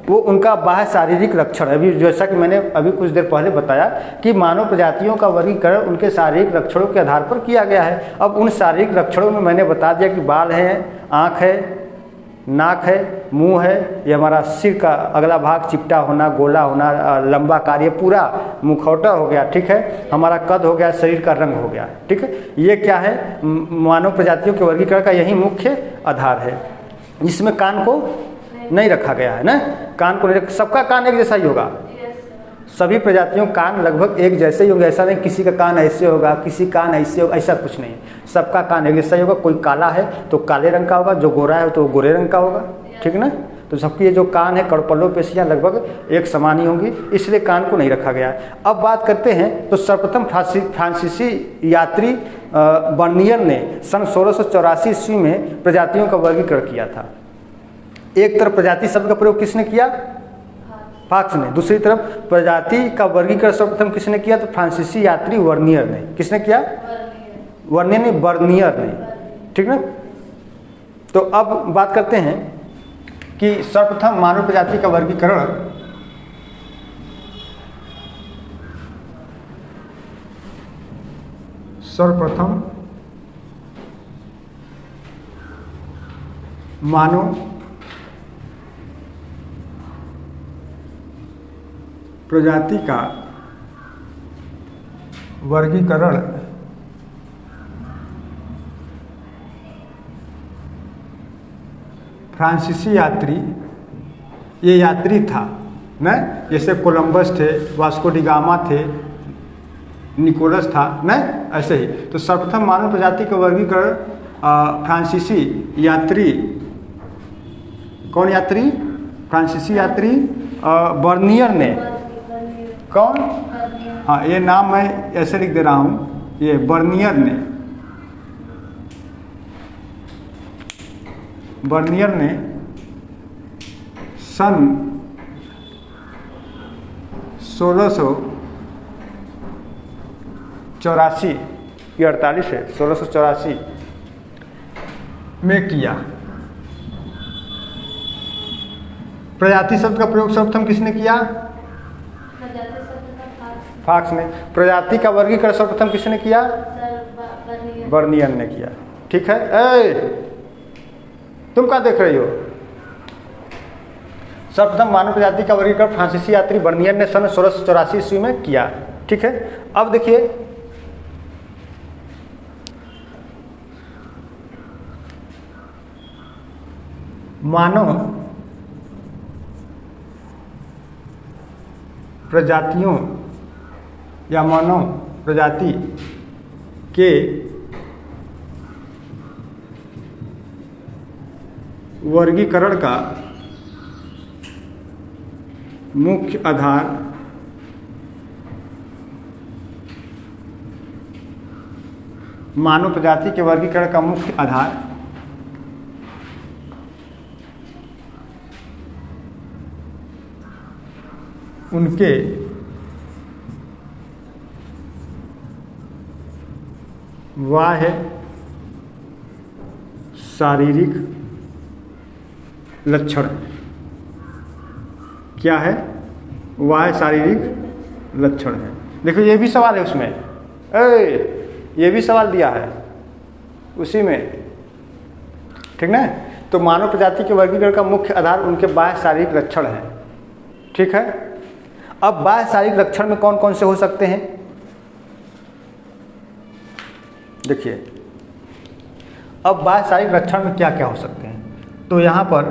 वो उनका बाह्य शारीरिक लक्षण है। अभी जैसा कि मैंने अभी कुछ देर पहले बताया कि मानव प्रजातियों का वर्गीकरण उनके शारीरिक लक्षणों के आधार पर किया गया है। अब उन शारीरिक लक्षणों में मैंने बता दिया कि बाल हैं, आँख है, नाक है, मुंह है, ये हमारा सिर का अगला भाग चिपटा होना, गोला होना, लंबा कार्य, पूरा मुखौटा हो गया, ठीक है। हमारा कद हो गया, शरीर का रंग हो गया, ठीक है। ये क्या है? मानव प्रजातियों के वर्गीकरण का यही मुख्य आधार है। इसमें कान को नहीं रखा गया है ना, कान को नहीं, सबका कान एक जैसा ही होगा। सभी प्रजातियों कान लगभग एक जैसे ही होंगे। ऐसा नहीं किसी का कान ऐसे होगा, किसी कान ऐसे होगा, ऐसा कुछ नहीं। सबका कान एक जैसा ही होगा। कोई काला है तो काले रंग का होगा, जो गोरा है तो गोरे रंग का होगा, ठीक ना। तो सबकी ये जो कान है, कड़पल्लों पेशियाँ लगभग एक समान ही होंगी, इसलिए कान को नहीं रखा गया है। अब बात करते हैं तो सर्वप्रथम फ्रांसीसी यात्री बर्नियर ने सन 1684 ईस्वी में प्रजातियों का वर्गीकरण किया था। एक तरफ प्रजाति शब्द का प्रयोग किसने किया? फाक्स ने। दूसरी तरफ प्रजाति का वर्गीकरण सर्वप्रथम किसने किया? तो फ्रांसीसी यात्री वर्नियर ने। किसने किया? वर्नियर ने, बर्नियर ने, ठीक ना। तो अब बात करते हैं कि सर्वप्रथम मानव प्रजाति का वर्गीकरण सर्वप्रथम मानव प्रजाति का वर्गीकरण फ्रांसीसी यात्री, ये यात्री था न, जैसे कोलंबस थे, वास्को डी गामा थे, निकोलस था न, ऐसे ही। तो सर्वप्रथम मानव प्रजाति का वर्गीकरण फ्रांसीसी यात्री, कौन यात्री? फ्रांसीसी यात्री बर्नियर ने। कौन? हाँ, ये नाम मैं ऐसे लिख दे रहा हूँ, ये बर्नियर ने सन 1684 ये 48 है, 1684 में किया। प्रजाति शब्द का प्रयोग सर्वप्रथम किसने किया? प्रजाति शब्द का फाक्स ने। प्रजाति का वर्गीकरण सर्वप्रथम किसने किया? बर्नियर ने किया। ठीक है। तुम क्या देख रही हो? सर्वप्रथम मानव प्रजाति का वर्गीकरण फ्रांसीसी यात्री बर्नियर ने सन 1684 ईस्वी में किया। ठीक है। अब देखिए, मानव प्रजातियों या मानव प्रजाति के वर्गीकरण का मुख्य आधार मानव प्रजाति के वर्गीकरण का मुख्य आधार उनके बाह्य शारीरिक लक्षण। क्या है? बाह्य शारीरिक लक्षण है। देखो ये भी सवाल है उसमें, ये भी सवाल दिया है उसी में। ठीक ना? तो मानव प्रजाति के वर्गीकरण का मुख्य आधार उनके बाह्य शारीरिक लक्षण है। ठीक है। अब बाह्य शारीरिक लक्षण में कौन कौन से हो सकते हैं? देखिए, अब बाह्य शारीरिक लक्षण में क्या क्या हो सकते हैं। तो यहाँ पर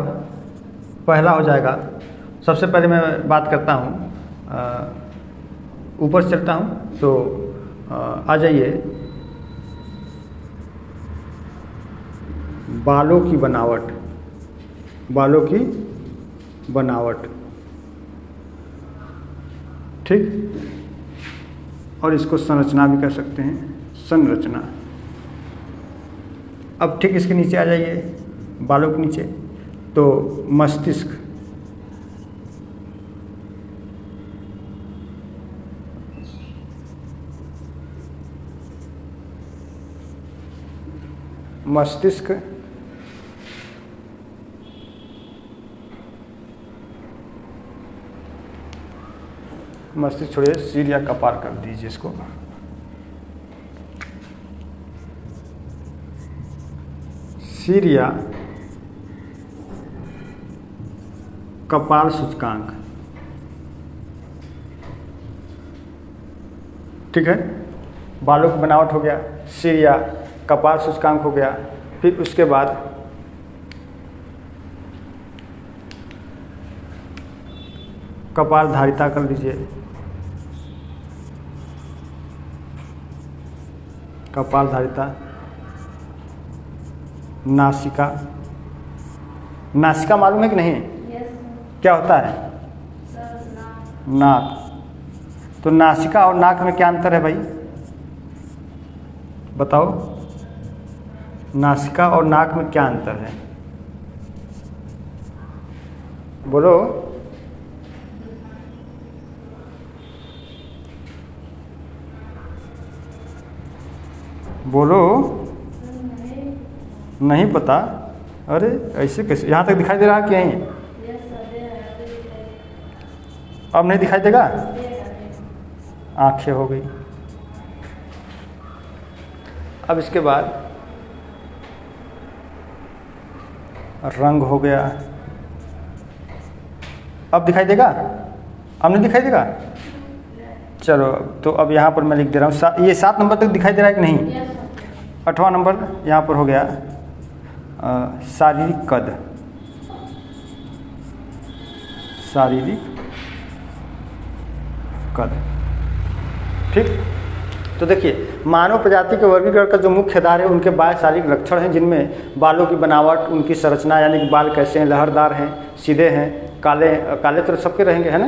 पहला हो जाएगा, सबसे पहले मैं बात करता हूँ, ऊपर से चलता हूँ तो आ जाइए। बालों की बनावट, बालों की बनावट। ठीक। और इसको संरचना भी कर सकते हैं, संरचना। अब ठीक इसके नीचे आ जाइए, बालों के नीचे, तो मस्तिष्क, मस्तिष्क, मस्तिष्क छोड़िए, सिर या कपार कर दीजिए इसको। सिर या कपाल सूचकांक। ठीक है। बालों की बनावट हो गया, सिर या कपाल सूचकांक हो गया। फिर उसके बाद कपालधारिता कर लीजिए, कपालधारिता। नासिका, नासिका मालूम है कि नहीं? क्या होता है? नाक। तो नासिका और नाक में क्या अंतर है भाई? बताओ, नासिका और नाक में क्या अंतर है? बोलो। बोलो। नहीं पता? अरे ऐसे कैसे? यहाँ तक दिखाई दे रहा है कि नहीं? अब नहीं दिखाई देगा? आंखें हो गई। अब इसके बाद रंग हो गया। अब दिखाई देगा? अब नहीं दिखाई देगा? चलो, तो अब यहाँ पर मैं लिख दे रहा हूँ। ये 7 नंबर तक दिखाई दे रहा है कि नहीं? 8वां नंबर यहाँ पर हो गया शारीरिक कद, शारीरिक कद। ठीक। तो देखिए, मानव प्रजाति के वर्गीकरण का जो मुख्य आधार है उनके बाह्य शारीरिक लक्षण हैं, जिनमें बालों की बनावट, उनकी संरचना, यानी कि बाल कैसे हैं, लहरदार हैं, सीधे हैं, काले, काले तो सबके रहेंगे, है ना?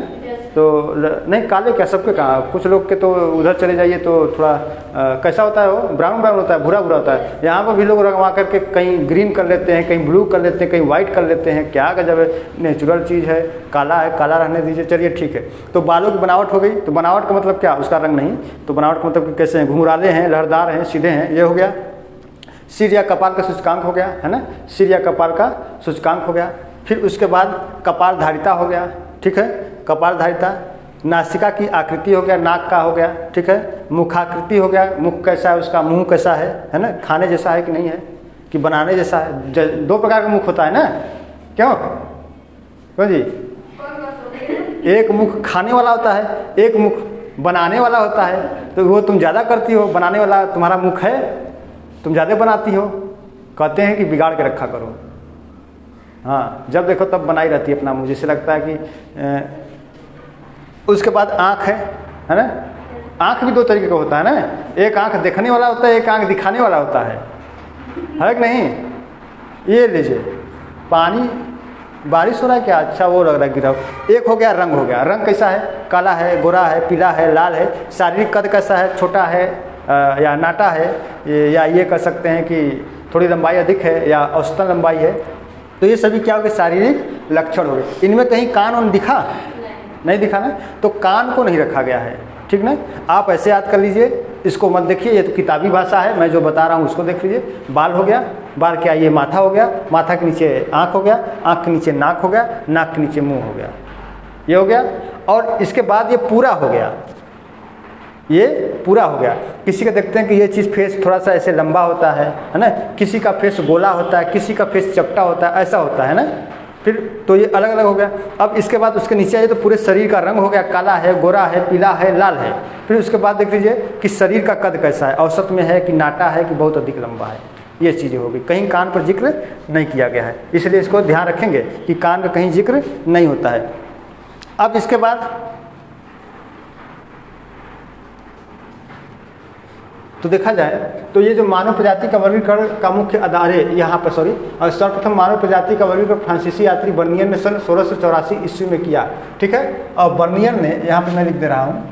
तो नहीं काले क्या सबके कहाँ, कुछ लोग के तो उधर चले जाइए तो थोड़ा कैसा होता है, वो ब्राउन ब्राउन होता है, भूरा भूरा होता है। यहाँ पर भी लोग रंगवा करके कहीं ग्रीन कर लेते हैं, कहीं ब्लू कर लेते हैं, कहीं वाइट कर लेते हैं। क्या गजब है, नेचुरल चीज़ है, काला है, काला रहने दीजिए, चलिए ठीक है। तो बालों की बनावट हो गई, तो बनावट का मतलब क्या, उसका रंग नहीं, तो बनावट का मतलब कि कैसे हैं, घुंघराले हैं, लहरदार हैं, सीधे हैं, ये हो गया। सिर या कपाल का सूचकांक हो गया, है ना, सिर या कपाल का सूचकांक हो गया। फिर उसके बाद कपालधारिता हो गया, ठीक है, कपालधारिता। नासिका की आकृति हो गया, नाक का हो गया, ठीक है। मुखाकृति हो गया, मुख कैसा है उसका, मुंह कैसा है ना, खाने जैसा है कि नहीं है, कि बनाने जैसा है। दो प्रकार का मुख होता है ना, क्यों क्यों जी, एक मुख खाने वाला होता है, एक मुख बनाने वाला होता है। तो वो तुम ज़्यादा करती हो, बनाने वाला तुम्हारा मुख है, तुम ज़्यादा बनाती हो। कहते हैं कि बिगाड़ के रखा करो, हाँ, जब देखो तब बनाई रहती है अपना मुँह, जैसे लगता है कि उसके बाद आँख है ना, आँख भी दो तरीके का होता है ना, एक आँख देखने वाला होता है, एक आँख दिखाने वाला होता है कि नहीं। ये लीजिए, पानी बारिश हो रहा है क्या, अच्छा वो लग रहा है गिरा। एक हो गया रंग, हो गया रंग कैसा है, काला है, गोरा है, पीला है, लाल है। शारीरिक कद कैसा है, छोटा है या नाटा है, या ये कह सकते हैं कि थोड़ी लंबाई अधिक है या औसतन लंबाई है। तो ये सभी क्या हो गए, शारीरिक लक्षण हो गए। इनमें कहीं कान और दिखा नहीं, दिखा ना, तो कान को नहीं रखा गया है, ठीक ना। आप ऐसे याद कर लीजिए, इसको मत देखिए, ये तो किताबी भाषा है, मैं जो बता रहा हूँ उसको देख लीजिए। बाल हो गया, बाल क्या, ये माथा हो गया, माथा के नीचे आँख हो गया, आँख के नीचे नाक हो गया, नाक के नीचे मुंह हो गया, ये हो गया। और इसके बाद ये पूरा हो गया, ये पूरा हो गया। किसी का देखते हैं कि ये चीज़ फेस थोड़ा सा ऐसे लंबा होता है ना, किसी का फेस गोला होता है, किसी का फेस चपटा होता है, ऐसा होता है ना। फिर तो ये अलग अलग हो गया। अब इसके बाद उसके नीचे आइए तो पूरे शरीर का रंग हो गया, काला है, गोरा है, पीला है, लाल है। फिर उसके बाद देख लीजिए कि शरीर का कद कैसा है, औसत में है कि नाटा है कि बहुत अधिक लंबा है। ये चीज़ें होगी, कहीं कान पर जिक्र नहीं किया गया है, इसलिए इसको ध्यान रखेंगे कि कान का कहीं जिक्र नहीं होता है। अब इसके बाद तो देखा जाए तो ये जो मानव प्रजाति का वर्गीकरण का मुख्य आधार यहाँ पर और सर्वप्रथम मानव प्रजाति का वर्गीकरण फ्रांसीसी यात्री बर्नियर ने सन 1684 ईस्वी में किया, ठीक है। और बर्नियर ने, यहाँ पे मैं लिख दे रहा हूँ,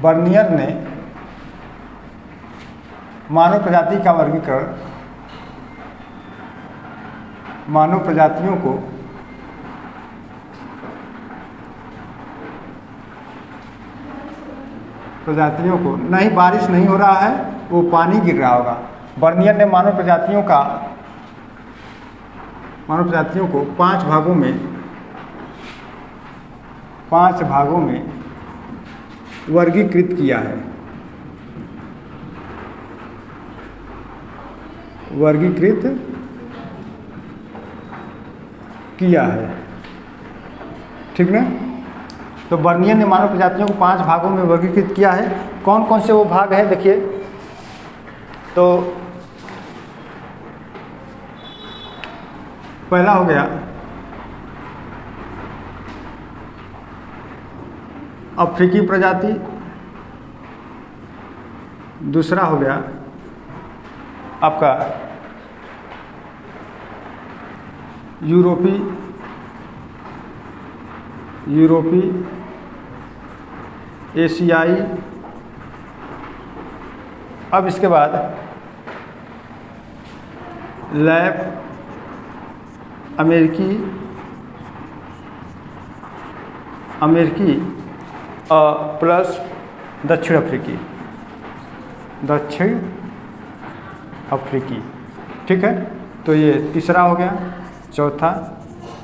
बर्नियर ने मानव प्रजाति का वर्गीकरण, मानव प्रजातियों को नहीं, बारिश नहीं हो रहा है, वो पानी गिर रहा होगा। बर्नियर ने मानव प्रजातियों को 5 भागों में वर्गीकृत किया है, ठीक ना। तो बर्नियर ने मानव प्रजातियों को 5 भागों में वर्गीकृत किया है। कौन कौन से वो भाग हैं देखिए, तो पहला हो गया अफ्रीकी प्रजाति, दूसरा हो गया आपका यूरोपी, एशियाई। अब इसके बाद लैब अमेरिकी प्लस दक्षिण अफ्रीकी, ठीक है। तो ये तीसरा हो गया, चौथा,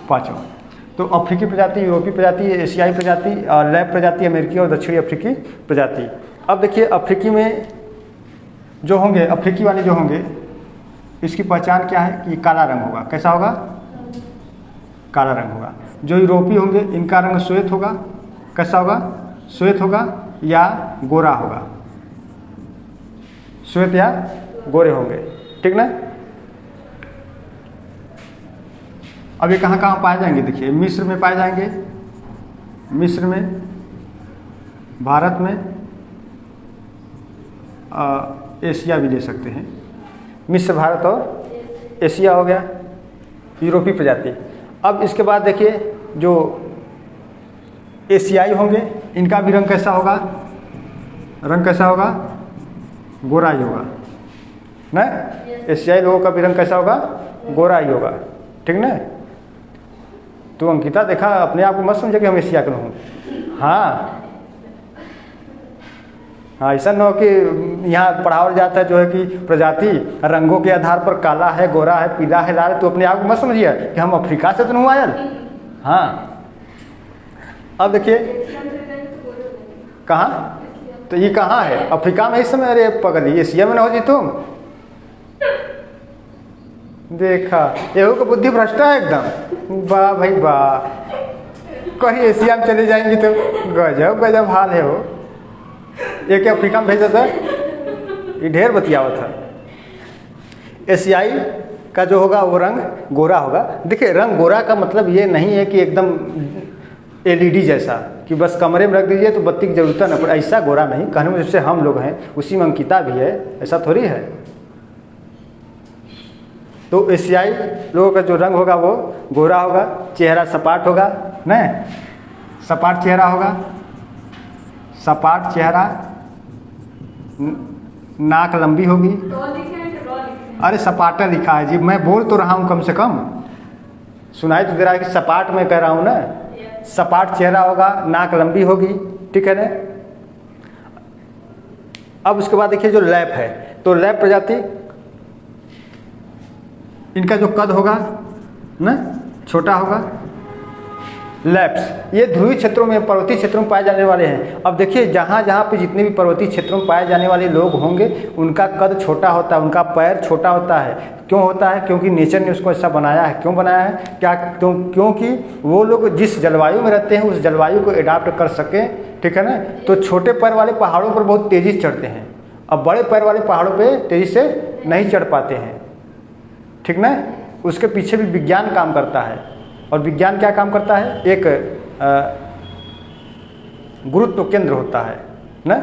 पांचवा। तो अफ्रीकी प्रजाति, यूरोपीय प्रजाति, एशियाई प्रजाति, लैब प्रजाति, अमेरिकी और दक्षिणी अफ्रीकी प्रजाति। अब देखिए अफ्रीकी में जो होंगे, अफ्रीकी वाले जो होंगे, इसकी पहचान क्या है कि काला रंग होगा। कैसा होगा? काला रंग होगा। जो यूरोपीय होंगे इनका रंग श्वेत होगा। कैसा होगा? श्वेत होगा या गोरा होगा, श्वेत या गोरे होंगे, ठीक ना। अब ये कहाँ कहाँ पाए जाएंगे? देखिए मिस्र में पाए जाएंगे, मिस्र में, भारत में, एशिया भी ले सकते हैं। मिस्र, भारत और एशिया हो गया यूरोपीय प्रजाति। अब इसके बाद देखिए जो एशियाई होंगे, इनका भी रंग कैसा होगा, रंग कैसा होगा, गोरा ही होगा ना। एशियाई लोगों का भी रंग कैसा होगा, गोरा ही होगा, ठीक ना। तो अंकिता देखा, अपने आप को मत समझे कि हम एशिया के लोग हूँ। हाँ हाँ, ऐसा न हो कि यहाँ पढ़ाया जाता है जो है कि प्रजाति रंगों के आधार पर काला है, गोरा है, पीला है, लाल है, तो अपने आप को मत समझिए कि हम अफ्रीका से तो नहीं आयल। हाँ, अब देखिए कहाँ, तो ये कहाँ है, अफ्रीका में इस समय। अरे पगली, एशिया में ना हो जी तुम। देखा, एहू को बुद्धि भ्रष्ट है एकदम। वाह भाई वाह, कहीं एशिया में चले जाएंगे तो गजब गजब हाल है। वो एक अफ्रीका में भेज देता है, ये ढेर बतियावत है। एशियाई का जो होगा वो रंग गोरा होगा। देखिए, रंग गोरा का मतलब ये नहीं है कि एकदम एलईडी जैसा कि बस कमरे में रख दीजिए तो बत्ती की जरूरत न पड़े, ऐसा गोरा नहीं। कहने में जैसे हम लोग हैं उसी में अंकिता भी है, ऐसा थोड़ी है। तो एशियाई लोगों का जो रंग होगा वो गोरा होगा, चेहरा सपाट होगा न, सपाट चेहरा होगा, सपाट चेहरा, नाक लंबी होगी। अरे सपाटा लिखा है जी, मैं बोल तो रहा हूँ, कम से कम सुनाई तो दे रहा है कि सपाट मैं कह रहा हूँ ना। सपाट चेहरा होगा, नाक लंबी होगी, ठीक है ना। अब उसके बाद देखिए जो लैप है, तो लैप प्रजाति, इनका जो कद होगा ना छोटा होगा। लैप्स ये ध्रुवीय क्षेत्रों में, पर्वतीय क्षेत्रों में पाए जाने वाले हैं। अब देखिए, जहाँ जहाँ पे जितने भी पर्वतीय क्षेत्रों में पाए जाने वाले लोग होंगे उनका कद छोटा होता है, उनका पैर छोटा होता है। क्यों होता है? क्योंकि नेचर ने उसको ऐसा बनाया है। क्यों बनाया है? क्या क्योंकि वो लोग जिस जलवायु में रहते हैं उस जलवायु को एडाप्ट कर सकें, ठीक है ना। तो छोटे पैर वाले पहाड़ों पर बहुत तेज़ी से चढ़ते हैं, अब बड़े पैर वाले पहाड़ों पर तेज़ी से नहीं चढ़ पाते हैं, ठीक ना। उसके पीछे भी विज्ञान काम करता है। और विज्ञान क्या काम करता है? एक गुरुत्व केंद्र होता है ना।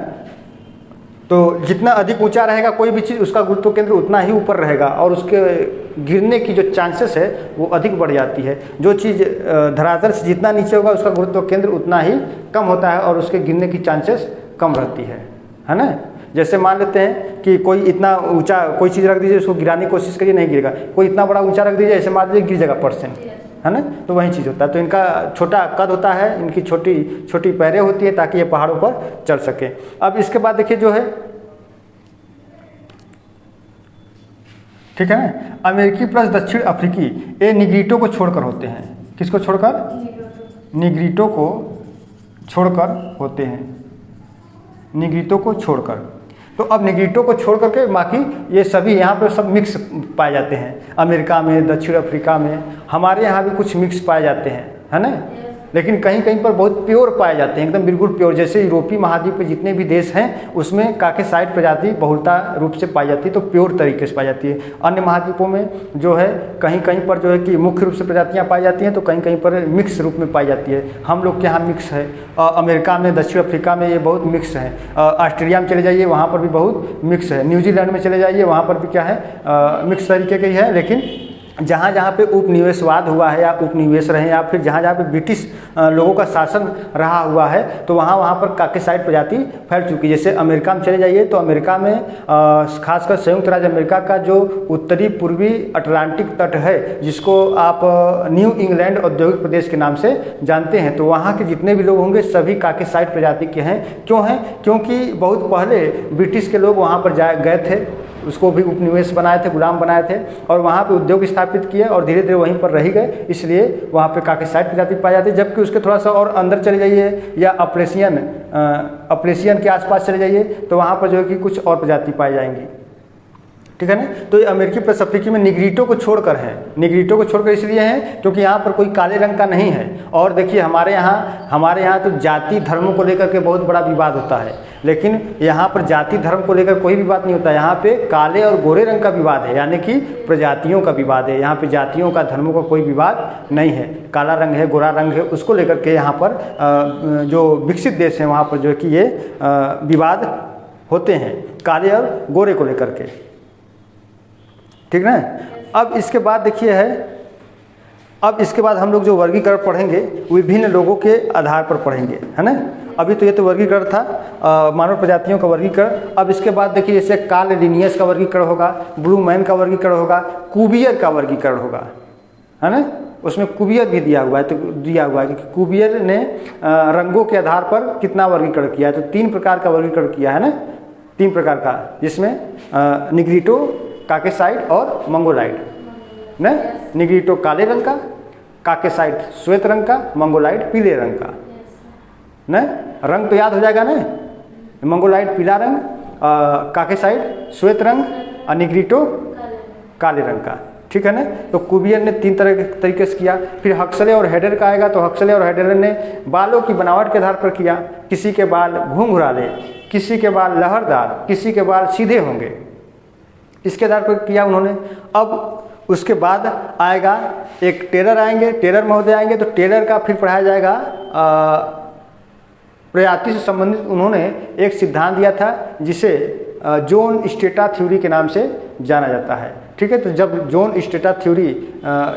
तो जितना अधिक ऊंचा रहेगा कोई भी चीज़, उसका गुरुत्व केंद्र उतना ही ऊपर रहेगा और उसके गिरने की जो चांसेस है वो अधिक बढ़ जाती है। जो चीज़ धरातल से जितना नीचे होगा उसका गुरुत्व केंद्र उतना ही कम होता है और उसके गिरने की चांसेस कम रहती है ना। जैसे मान लेते हैं कि कोई इतना ऊंचा कोई चीज़ रख दीजिए, उसको गिराने की कोशिश करिए, नहीं गिरेगा। कोई इतना बड़ा ऊंचा रख दीजिए, ऐसे मान लीजिए गिर जाएगा परसेंट, है ना। तो वही चीज़ होता है। तो इनका छोटा कद होता है, इनकी छोटी छोटी पैरें होती है ताकि ये पहाड़ों पर चढ़ सके। अब इसके बाद देखिए जो है, ठीक है ना, अमेरिकी प्लस दक्षिण अफ्रीकी ये निग्रीटो को छोड़कर होते हैं। किसको छोड़कर? निग्रीटो को छोड़कर होते हैं, निग्रीटो को छोड़कर। तो अब निग्रीटो को छोड़ करके बाकी ये सभी यहाँ पे सब मिक्स पाए जाते हैं। अमेरिका में, दक्षिण अफ्रीका में, हमारे यहाँ भी कुछ मिक्स पाए जाते हैं, है ना। लेकिन कहीं कहीं पर बहुत प्योर पाए जाते हैं, एकदम बिल्कुल प्योर। जैसे यूरोपीय महाद्वीप पे जितने भी देश हैं उसमें काकेसाइड प्रजाति बहुलता रूप से पाई जाती है, तो प्योर तरीके से पाई जाती है। अन्य महाद्वीपों में जो है कहीं कहीं पर जो है कि मुख्य रूप से प्रजातियाँ पाई जाती हैं, तो कहीं कहीं पर मिक्स रूप में पाई जाती है। हम लोग के यहाँ मिक्स है। अमेरिका में, दक्षिण अफ्रीका में ये बहुत मिक्स है। ऑस्ट्रेलिया में चले जाइए वहाँ पर भी बहुत मिक्स है। न्यूजीलैंड में चले जाइए वहाँ पर भी क्या है, मिक्स तरीके के ही है। लेकिन जहाँ जहाँ पे उपनिवेशवाद हुआ है या उपनिवेश रहे या फिर जहाँ जहाँ पे ब्रिटिश लोगों का शासन रहा हुआ है, तो वहाँ वहाँ पर काकेसाइड प्रजाति फैल चुकी है। जैसे अमेरिका में चले जाइए तो अमेरिका में खासकर संयुक्त राज्य अमेरिका का जो उत्तरी पूर्वी अटलांटिक तट है, जिसको आप न्यू इंग्लैंड औद्योगिक प्रदेश के नाम से जानते हैं, तो वहाँ के जितने भी लोग होंगे सभी काकेसाइड प्रजाति के हैं। क्यों हैं? क्योंकि बहुत पहले ब्रिटिश के लोग वहाँ पर गए थे, उसको भी उपनिवेश बनाए थे, गुलाम बनाए थे और वहाँ पे उद्योग स्थापित किए और धीरे धीरे वहीं पर रह गए, इसलिए वहाँ पे काकेसाइड प्रजाति पाई जाती है। जबकि उसके थोड़ा सा और अंदर चले जाइए या अप्रेशियन के आसपास चले जाइए तो वहाँ पर जो है कि कुछ और प्रजाति पाई जाएंगी, ठीक है ना। तो ये अमेरिकी प्लस अफ्रीकी में निग्रीटो को छोड़कर है। निग्रीटो को छोड़कर इसलिए हैं क्योंकि यहाँ पर कोई काले रंग का नहीं है। और देखिए हमारे यहाँ तो जाति धर्मों को लेकर के बहुत बड़ा विवाद होता है, लेकिन यहाँ पर जाति धर्म को लेकर कोई विवाद नहीं होता। यहाँ पे काले और गोरे रंग का विवाद है, यानी कि प्रजातियों का विवाद है। यहाँ पे जातियों का, धर्मों का कोई विवाद नहीं है। काला रंग है, गोरा रंग है, उसको लेकर के यहाँ पर जो विकसित देश हैं वहाँ पर जो है कि ये विवाद होते हैं काले और गोरे को लेकर के, ठीक ना। अब इसके बाद देखिए है अब इसके बाद हम लोग जो वर्गीकरण पढ़ेंगे विभिन्न लोगों के आधार पर पढ़ेंगे, है ना। अभी तो ये तो वर्गीकरण था मानव प्रजातियों का वर्गीकरण। अब इसके बाद देखिए जैसे कार्ल लिनियस का वर्गीकरण होगा, ब्लूमैन का वर्गीकरण होगा, कुवियर का वर्गीकरण होगा, है ना। उसमें कुवियर भी दिया हुआ है, तो दिया हुआ है कि कुवियर ने रंगों के आधार पर कितना वर्गीकरण किया है। तो 3 प्रकार का वर्गीकरण किया है ना, 3 प्रकार का, जिसमें निग्रिटो, काकेसाइड और मंगोलाइड ना। निग्रिटो काले रंग का, काकेसाइड श्वेत रंग का, मंगोलाइड पीले रंग का ना। रंग तो याद हो जाएगा ना, मंगोलाइड पीला रंग, काकेसाइड श्वेत रंग और निग्रिटो काले रंग का, ठीक है ना। तो कुवियर ने 3 तरीके से किया। फिर हक्सले और हेडर का आएगा, तो हक्सले और हेडर ने बालों की बनावट के आधार पर किया। किसी के बाल घुंघराले, किसी के बाल लहरदार, किसी के बाल सीधे होंगे, इसके आधार पर किया उन्होंने। अब उसके बाद आएगा एक टेलर आएंगे, टेलर महोदय आएंगे, तो टेलर का फिर पढ़ाया जाएगा प्रजाति से संबंधित। उन्होंने एक सिद्धांत दिया था जिसे जोन स्टेटा थ्योरी के नाम से जाना जाता है, ठीक है। तो जब जोन स्टेटा थ्योरी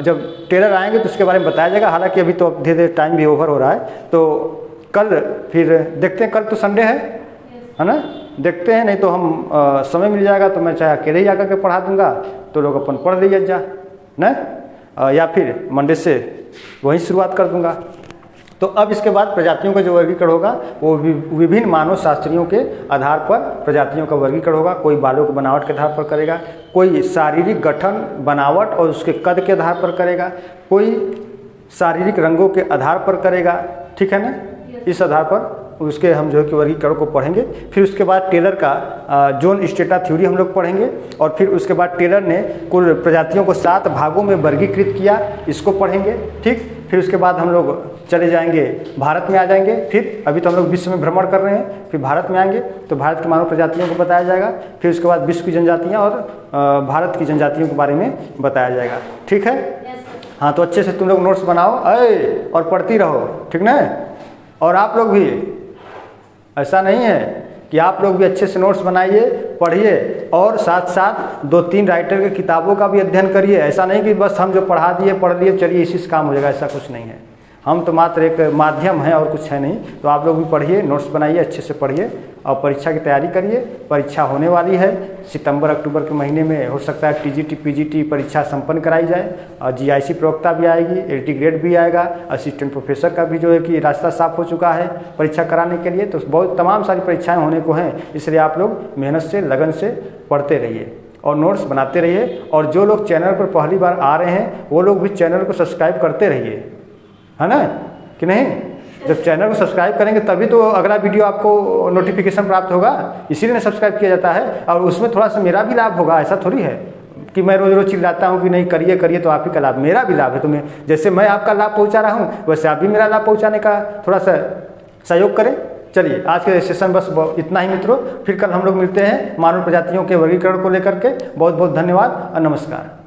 जब टेलर आएंगे तो उसके बारे में बताया जाएगा। हालांकि अभी तो धीरे धीरे टाइम भी ओवर हो रहा है, तो कल फिर देखते हैं। कल तो संडे है ना, देखते हैं। नहीं तो हम समय मिल जाएगा तो मैं चाहे अकेले ही आकर के पढ़ा दूंगा, तो लोग अपन पढ़ लीजिए जा ना, या फिर मंडे से वहीं शुरुआत कर दूंगा। तो अब इसके बाद प्रजातियों का जो वर्गीकरण होगा वो विभिन्न मानव शास्त्रियों के आधार पर प्रजातियों का वर्गीकरण होगा। कोई बालों की बनावट के आधार पर करेगा, कोई शारीरिक गठन बनावट और उसके कद के आधार पर करेगा, कोई शारीरिक रंगों के आधार पर करेगा, ठीक है ना। इस आधार पर उसके हम जो है कि वर्गीकरण को पढ़ेंगे। फिर उसके बाद टेलर का जोन स्टेटा थ्योरी हम लोग पढ़ेंगे, और फिर उसके बाद टेलर ने कुल प्रजातियों को 7 भागों में वर्गीकृत किया, इसको पढ़ेंगे, ठीक। फिर उसके बाद हम लोग चले जाएंगे भारत में आ जाएंगे। फिर अभी तो हम लोग विश्व में भ्रमण कर रहे हैं, फिर भारत में आएंगे तो भारत की मानव प्रजातियों को बताया जाएगा। फिर उसके बाद विश्व की जनजातियाँ और भारत की जनजातियों के बारे में बताया जाएगा, ठीक है। हाँ, तो अच्छे से तुम लोग नोट्स बनाओ और पढ़ती रहो, ठीक ना। और आप लोग भी, ऐसा नहीं है कि आप लोग भी अच्छे से नोट्स बनाइए, पढ़िए, और साथ साथ 2-3 राइटर की किताबों का भी अध्ययन करिए। ऐसा नहीं कि बस हम जो पढ़ा दिए पढ़ लिए चलिए इसी से काम हो जाएगा, ऐसा कुछ नहीं है। हम तो मात्र एक माध्यम है और कुछ है नहीं। तो आप लोग भी पढ़िए, नोट्स बनाइए, अच्छे से पढ़िए और परीक्षा की तैयारी करिए। परीक्षा होने वाली है सितंबर अक्टूबर के महीने में, हो सकता है टीजीटी पीजीटी परीक्षा संपन्न कराई जाए, और जीआईसी प्रवक्ता भी आएगी, एलटी ग्रेड भी आएगा, असिस्टेंट प्रोफेसर का भी जो है कि रास्ता साफ हो चुका है परीक्षा कराने के लिए। तो बहुत तमाम सारी परीक्षाएँ होने को हैं, इसलिए आप लोग मेहनत से लगन से पढ़ते रहिए और नोट्स बनाते रहिए। और जो लोग चैनल पर पहली बार आ रहे हैं वो लोग भी चैनल को सब्सक्राइब करते रहिए, है ना कि नहीं। जब चैनल को सब्सक्राइब करेंगे तभी तो अगला वीडियो आपको नोटिफिकेशन प्राप्त होगा, इसीलिए सब्सक्राइब किया जाता है। और उसमें थोड़ा सा मेरा भी लाभ होगा, ऐसा थोड़ी है कि मैं रोज रोज चिल्लाता हूँ कि नहीं करिए करिए तो आप ही का लाभ, मेरा भी लाभ है। तुम्हें जैसे मैं आपका लाभ पहुँचा रहा हूँ वैसे आप भी मेरा लाभ पहुँचाने का थोड़ा सा सहयोग करें। चलिए आज के सेशन बस इतना ही मित्रों, फिर कल हम लोग मिलते हैं मानव प्रजातियों के वर्गीकरण को लेकर के। बहुत बहुत धन्यवाद और नमस्कार।